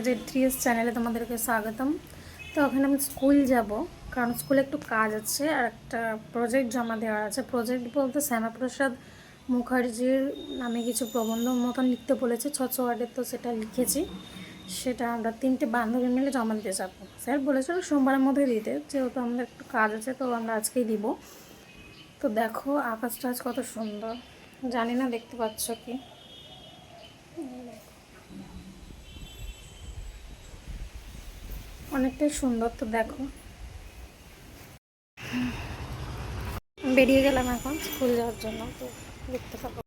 জেড্রিএস চ্যানেলে তোমাদেরকে স্বাগতম। তো ওখানে আমি স্কুল যাব, কারণ স্কুলে একটু কাজ আছে আর একটা প্রজেক্ট জমা দেওয়ার আছে। প্রজেক্ট বলতে শ্যামাপ্রসাদ মুখার্জির নামে কিছু প্রবন্ধ মতন লিখতে বলেছে 600 ওয়ার্ডের। তো সেটা লিখেছি, সেটা আমরা 3টে বান্ধবী মিলে জমা দিতে যাবো। স্যার বলেছিল সোমবারের মধ্যে দিতে, যেহেতু আমাদের একটু কাজ আছে তো আমরা আজকেই দিব। তো দেখো আকাশটা আজ কত সুন্দর, জানি না দেখতে পাচ্ছ কি। অনেকটাই সুন্দর। তো দেখো বেরিয়ে গেলাম এখন স্কুল যাওয়ার জন্য। তো দেখতে পাবো।